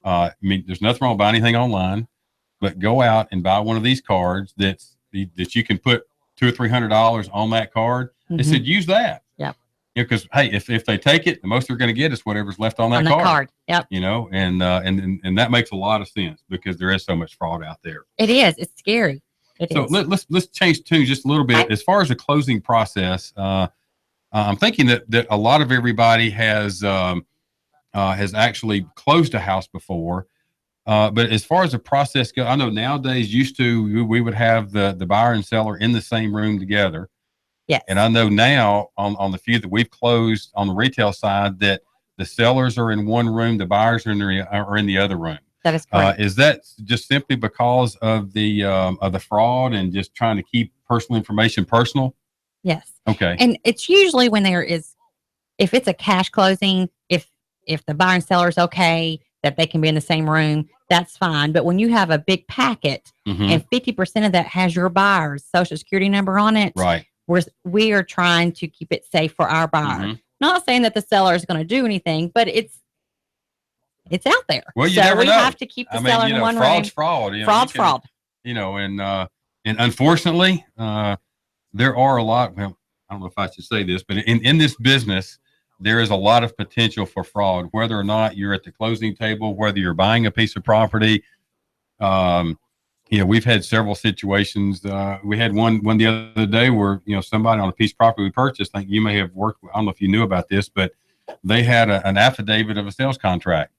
there's nothing wrong about anything online, but go out and buy one of these cards that you can put $200 or $300 on that card. They said, use that. Yep. Because hey, if they take it, the most they're going to get is whatever's left on that card. Yep. And that makes a lot of sense because there is so much fraud out there. It is. It's scary. Let's change tune just a little bit. As far as the closing process, I'm thinking that a lot of everybody has actually closed a house before. But as far as the process goes, I know nowadays we would have the buyer and seller in the same room together. Yes. And I know now on the few that we've closed on the retail side that the sellers are in one room, the buyers are in the other room. That is correct. Is that just simply because of the fraud and just trying to keep personal information personal? Yes. Okay. And it's usually when if it's a cash closing, if the buyer and seller is okay, that they can be in the same room, that's fine. But when you have a big packet and 50% of that has your buyer's social security number on it, right? We are trying to keep it safe for our buyer. Not saying that the seller is going to do anything, but it's out there. Well, you never know. We have to keep the seller in one room. Fraud's fraud. Fraud's fraud. And And unfortunately, there are a lot. Well, I don't know if I should say this, but in this business, there is a lot of potential for fraud, whether or not you're at the closing table, whether you're buying a piece of property. We've had several situations. We had one the other day where, somebody on a piece of property we purchased, I think you may have worked with, I don't know if you knew about this, but they had an affidavit of a sales contract.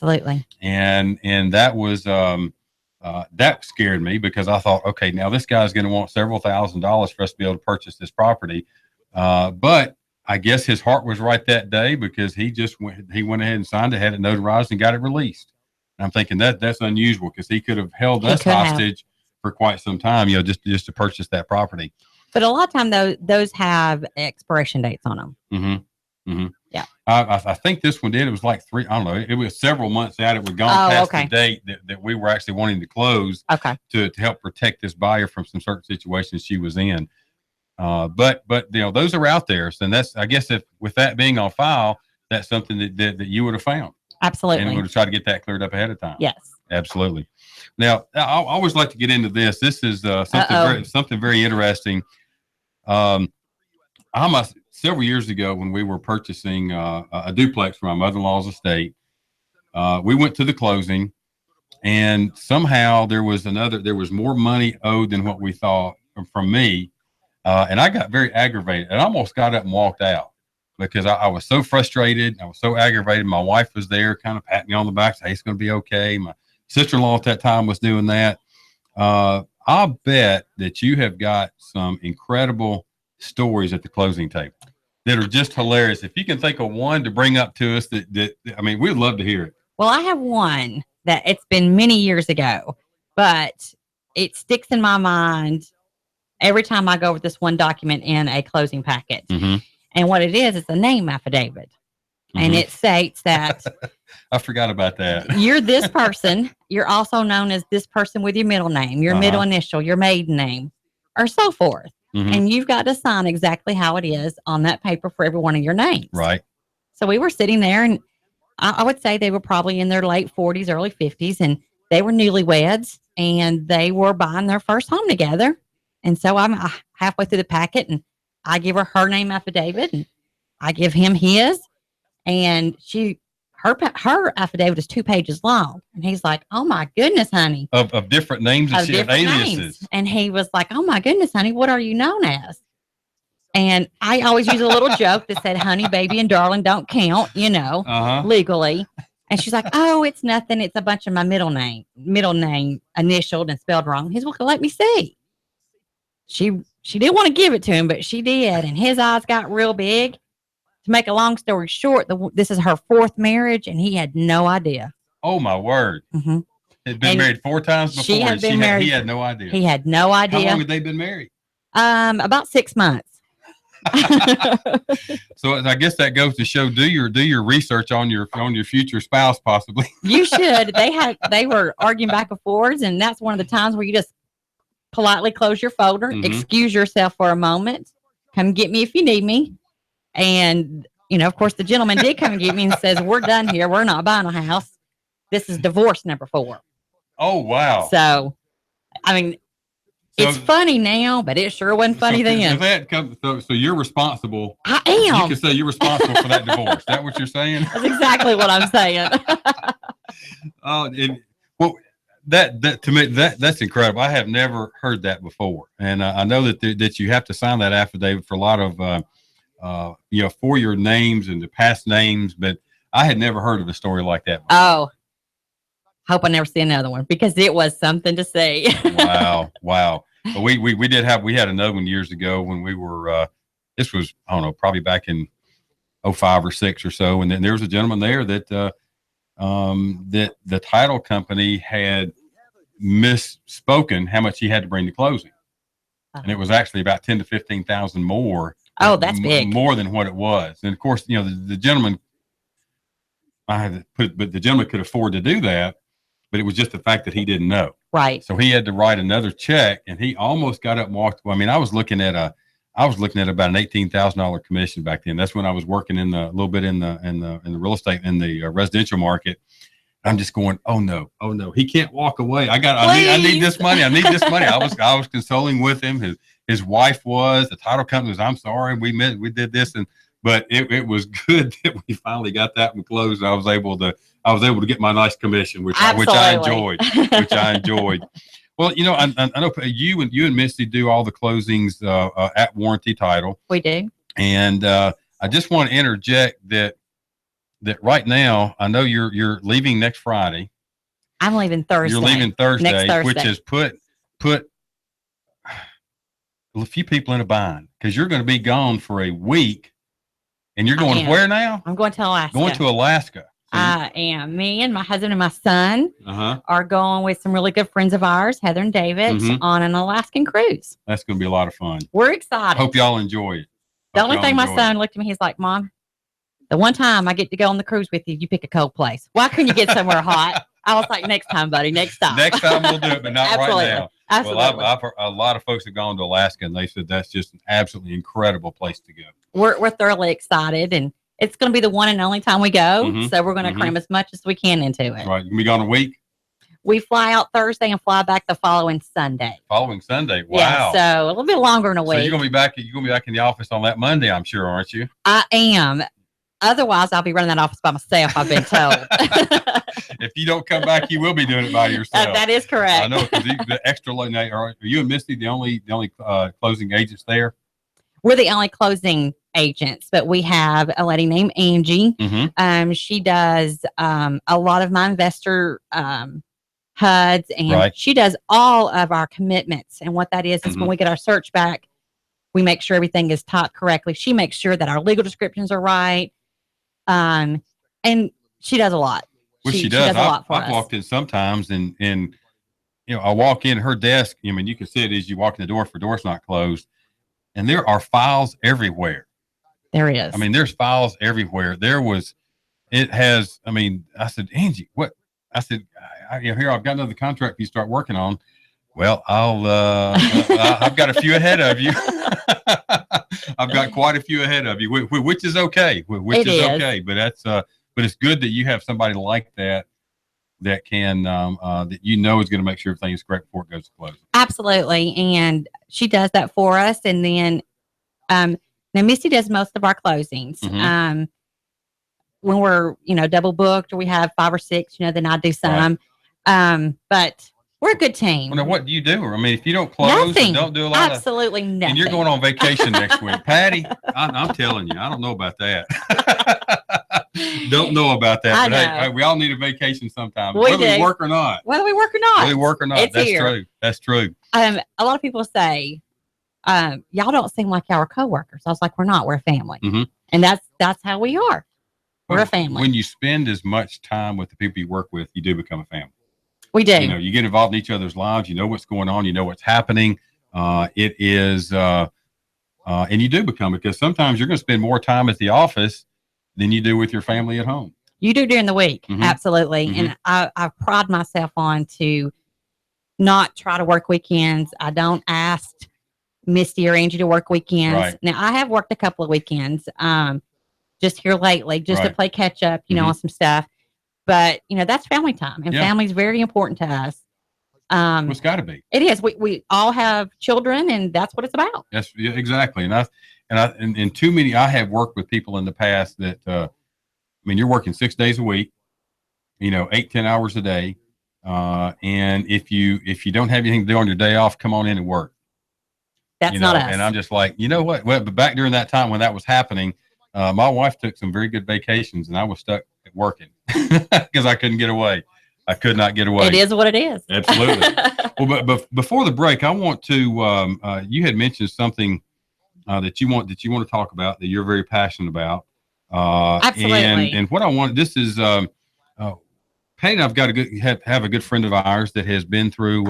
Absolutely. And that was, that scared me because I thought, okay, now this guy's going to want several $1,000s for us to be able to purchase this property. But I guess his heart was right that day because he went ahead and signed it, had it notarized, and got it released. And I'm thinking that's unusual because he could have held us hostage for quite some time, just to purchase that property. But a lot of time those have expiration dates on them. Mm-hmm. Mm-hmm. Yeah. I think this one did. It was like I don't know. It was several months out. It was gone past the date that we were actually wanting to close. Okay. To help protect this buyer from some certain situations she was in. But those are out there. So that's, I guess, if with that being on file, that's something that you would have found. Absolutely. And we would have tried to get that cleared up ahead of time. Yes. Absolutely. Now, I always like to get into this. This is something very interesting. Several years ago when we were purchasing a duplex from my mother-in-law's estate, we went to the closing, and somehow there was more money owed than what we thought from me. And I got very aggravated and almost got up and walked out because I was so frustrated. I was so aggravated. My wife was there kind of patting me on the back, saying, hey, it's going to be okay. My sister-in-law at that time was doing that. I'll bet that you have got some incredible stories at the closing table that are just hilarious. If you can think of one to bring up to us we'd love to hear it. Well, I have one that it's been many years ago, but it sticks in my mind every time I go over this one document in a closing packet. Mm-hmm. And what it is a name affidavit. Mm-hmm. And it states that I forgot about that. You're this person. You're also known as this person with your middle name, your middle initial, your maiden name, or so forth. Mm-hmm. And you've got to sign exactly how it is on that paper for every one of your names. Right. So we were sitting there, and I would say they were probably in their late 40s, early 50s, and they were newlyweds, and they were buying their first home together. And so I'm halfway through the packet, and I give her name affidavit, and I give him his, and her affidavit is 2 pages long. And he's like, oh my goodness, honey. Of different names and aliases. Names. And he was like, oh my goodness, honey, what are you known as? And I always use a little joke that said, honey, baby, and darling don't count, legally. And she's like, oh, it's nothing. It's a bunch of my middle name initialed and spelled wrong. He's like, let me see. She didn't want to give it to him, but she did. And his eyes got real big. To make a long story short, this is her 4th marriage, and he had no idea. Oh, my word. Mm-hmm. They'd been married 4 times before. She had been married. He had no idea. He had no idea. How long had they been married? About 6 months. So I guess that goes to show, do your research on your future spouse, possibly. You should. They were arguing back and forwards, and that's one of the times where you just politely close your folder, excuse yourself for a moment, come get me if you need me. And, of course, the gentleman did come and get me and says, we're done here. We're not buying a house. This is divorce number 4. Oh, wow. So, it's funny now, but it sure wasn't funny then. So you're responsible. I am. You can say you're responsible for that divorce. Is that what you're saying? That's exactly what I'm saying. That to me, that's incredible. I have never heard that before. And I know that you have to sign that affidavit for a lot of, for your names and the past names, but I had never heard of a story like that before. Oh, hope I never see another one because it was something to see. Wow. But we had another one years ago when we were, this was, I don't know, probably back in 05 or 06 or so. And then there was a gentleman there that the title company had misspoken how much he had to bring to closing. And it was actually about 10 to 15,000 more. Oh, that's big. More than what it was. And of course, the gentleman, but the gentleman could afford to do that, but it was just the fact that he didn't know. Right. So he had to write another check, and he almost got up and walked away. I was looking at about an $18,000 commission back then. That's when I was working a little bit in the real estate, in the residential market. I'm just going, oh no, he can't walk away. I need this money. I need this money. I was consoling with him. His wife was, the title company was, I'm sorry, we did this, but it was good that we finally got that one closed. And I was able to get my nice commission, which I enjoyed. Well, I know you and Misty do all the closings at warranty title. We do. And I just want to interject that right now, I know you're leaving next Friday. I'm leaving Thursday. You're leaving Thursday, next Thursday. Which has put a few people in a bind because you're going to be gone for a week, and you're going where now? I'm going to Alaska. Going to Alaska. I am. Me and my husband and my son are going with some really good friends of ours, Heather and David, on an Alaskan cruise. That's going to be a lot of fun. We're excited. Hope y'all enjoy it. The only thing my son looked at me, he's like, Mom, the one time I get to go on the cruise with you, you pick a cold place. Why couldn't you get somewhere hot? I was like, next time, buddy, next time. Next time we'll do it, but not right now. Absolutely. Well, I've heard a lot of folks have gone to Alaska, and they said that's just an absolutely incredible place to go. We're thoroughly excited, and it's going to be the one and only time we go, so we're going to cram as much as we can into it. Right. You can be gone a week? We fly out Thursday and fly back the following Sunday. Wow. Yeah, so a little bit longer than a week. So you're going to be back in the office on that Monday, I'm sure, aren't you? I am. Otherwise, I'll be running that office by myself, I've been told. If you don't come back, you will be doing it by yourself. That is correct. I know, because the extra late night, are you and Misty the only closing agents there? We're the only closing agents, but we have a lady named Angie. She does a lot of my investor HUDs, and she does all of our commitments. And what that is when we get our search back, we make sure everything is typed correctly. She makes sure that our legal descriptions are right. And she does a lot. Well, she does a lot for us. I've walked in sometimes and I walk in her desk. I mean, you can see it as you walk in the door if her door's not closed, and there are files everywhere. There is. I mean, there's files everywhere. I said, Angie, what? I said, here, I've got another contract you start working on. Well, I've got a few ahead of you. I've got quite a few ahead of you, which is okay. Okay, but it's good that you have somebody like that can that is going to make sure everything is correct before it goes to closing. Absolutely, and she does that for us. And then now Misty does most of our closings. When we're double booked or we have 5 or 6, then I do some. But we're a good team. Well, now, what do you do? I mean, if you don't close, and don't do a lot absolutely nothing. And you're going on vacation next week, Patty. I'm telling you, I don't know about that. Don't know about that. But hey, we all need a vacation sometime, whether we work or not. That's true. A lot of people say, y'all don't seem like y'all are coworkers. I was like, we're not. We're a family, and that's how we are. We're a family. When you spend as much time with the people you work with, you do become a family. We do. You get involved in each other's lives. You know what's going on. You know what's happening. And you do become it, because sometimes you're going to spend more time at the office than you do with your family at home. You do during the week. Absolutely. And I pride myself on to not try to work weekends. I don't ask Misty or Angie to work weekends. Right. Now, I have worked a couple of weekends just here lately, just to play catch up, on some stuff. But, that's family time, and family is very important to us. It's got to be. It is. We all have children, and that's what it's about. Yes, exactly. And too many, I have worked with people in the past that, you're working 6 days a week, 8-10 hours a day. And if you don't have anything to do on your day off, come on in and work. That's not us. And I'm just like, you know what? Well, but back during that time when that was happening, my wife took some very good vacations, and I was stuck working because I couldn't get away. I could not get away. It is what it is. Absolutely. Well, but before the break, I want to. You had mentioned something that you want to talk about, that you're very passionate about. Absolutely. And what I want, this is Patty and I've got have a good friend of ours that has been through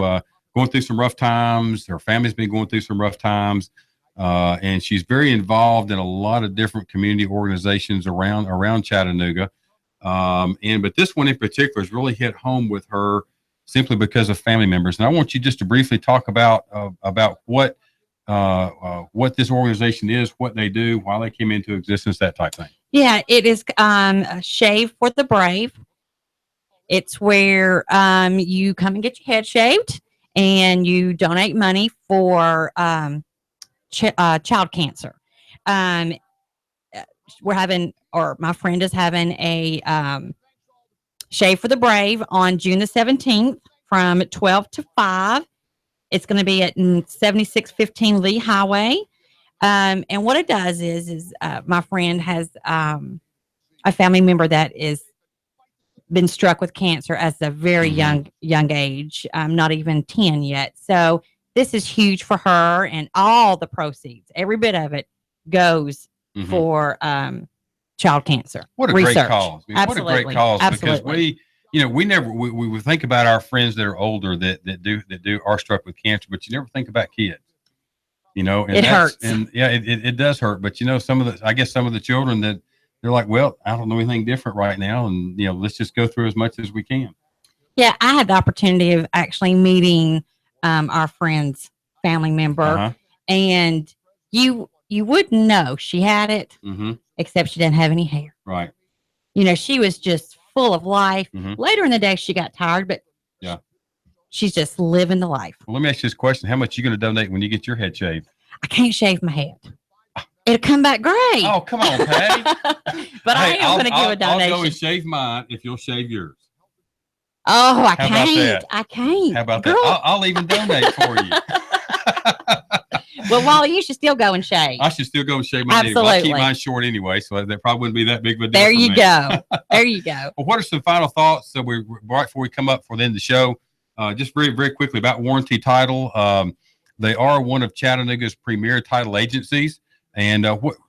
going through some rough times. Her family's been going through some rough times. And she's very involved in a lot of different community organizations around Chattanooga. But this one in particular has really hit home with her simply because of family members. And I want you just to briefly talk about what this organization is, what they do, why they came into existence, that type thing. Yeah, it is Shave for the Brave. It's where you come and get your head shaved, and you donate money for child cancer. We're having, or my friend is having a Shave for the Brave on June the 17th from 12 to 5. It's going to be at 7615 Lee Highway. And what it does is my friend has a family member that is been struck with cancer at a very young age, not even 10 yet. So this is huge for her, and all the proceeds, every bit of it, goes for child cancer. What a research. Great cause! I mean, Absolutely. What a great cause! Absolutely. Because we never think about our friends that are older that are struck with cancer, but you never think about kids. And it hurts. And yeah, it does hurt. But some of the children that they're like, well, I don't know anything different right now, and let's just go through as much as we can. Yeah, I had the opportunity of actually meeting our friend's family member, and you wouldn't know she had it, except she didn't have any hair. Right. She was just full of life. Later in the day, she got tired, but she's just living the life. Well, let me ask you this question: how much are you going to donate when you get your head shaved? I can't shave my head. It'll come back gray. Oh, come on, Patty. But I am going to give a donation. I'll go and shave mine if you'll shave yours. Oh, I How can't. about that? I can't. How about Girl. that? I'll even donate for you. Well, Wally, you should still go and shave. I should still go and shave my head. Well, I keep mine short anyway, so that probably wouldn't be that big of a deal. There you go. There you go. Well, what are some final thoughts? So right before we come up for the end of the show, just very, very quickly about Warranty Title. They are one of Chattanooga's premier title agencies. And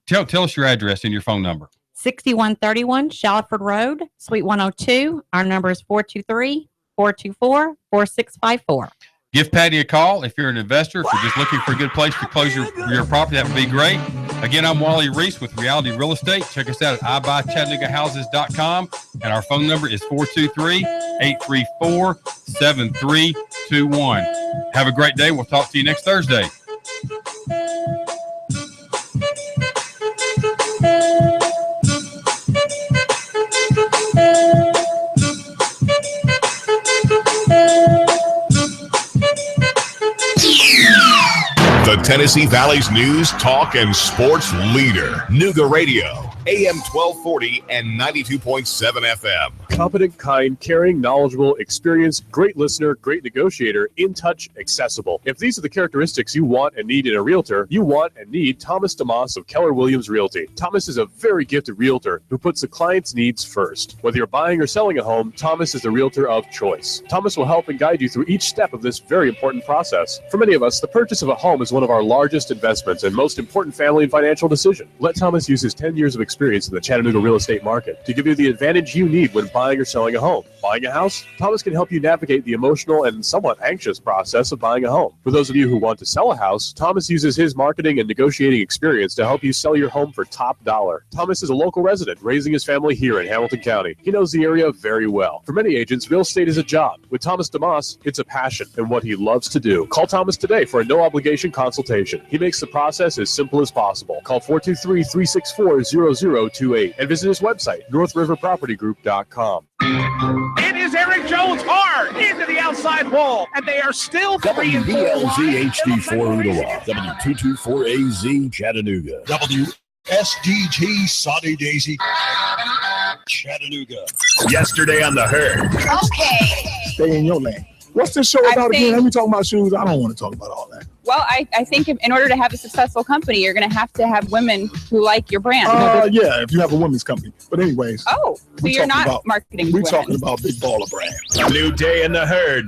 tell us your address and your phone number. 6131 Shallowford Road, Suite 102. Our number is 423-424-4654. Give Patty a call if you're an investor. If you're just looking for a good place to close your property, that would be great. Again, I'm Wally Reese with Reality Real Estate. Check us out at ibuychattanoogahouses.com. And our phone number is 423-834-7321. Have a great day. We'll talk to you next Thursday. The Tennessee Valley's news, talk, and sports leader. Nooga Radio, AM 1240 and 92.7 FM. Competent, kind, caring, knowledgeable, experienced, great listener, great negotiator, in touch, accessible. If these are the characteristics you want and need in a realtor, you want and need Thomas DeMoss of Keller Williams Realty. Thomas is a very gifted realtor who puts the client's needs first. Whether you're buying or selling a home, Thomas is the realtor of choice. Thomas will help and guide you through each step of this very important process. For many of us, the purchase of a home is one of our largest investments and most important family and financial decision. Let Thomas use his 10 years of experience in the Chattanooga real estate market to give you the advantage you need when buying or selling a home. Buying a house? Thomas can help you navigate the emotional and somewhat anxious process of buying a home. For those of you who want to sell a house, Thomas uses his marketing and negotiating experience to help you sell your home for top dollar. Thomas is a local resident raising his family here in Hamilton County. He knows the area very well. For many agents, real estate is a job. With Thomas DeMoss, it's a passion and what he loves to do. Call Thomas today for a no-obligation consultation. He makes the process as simple as possible. Call 423-364-0028 and visit his website, northriverpropertygroup.com. It is Eric Jones hard into the outside wall, and they are still WBLZ HD4 Ooltewah, W224AZ Chattanooga, WSDG Saudi Daisy Chattanooga. Yesterday on the Herd. Okay. Stay in your lane. What's this show about again? Let me talk about shoes. I don't want to talk about all that. Well, I think in order to have a successful company, you're going to have women who like your brand. Yeah, if you have a women's company. But anyways. Oh, so you're not marketing. We're talking about Big Baller Brand. A new day in the Herd.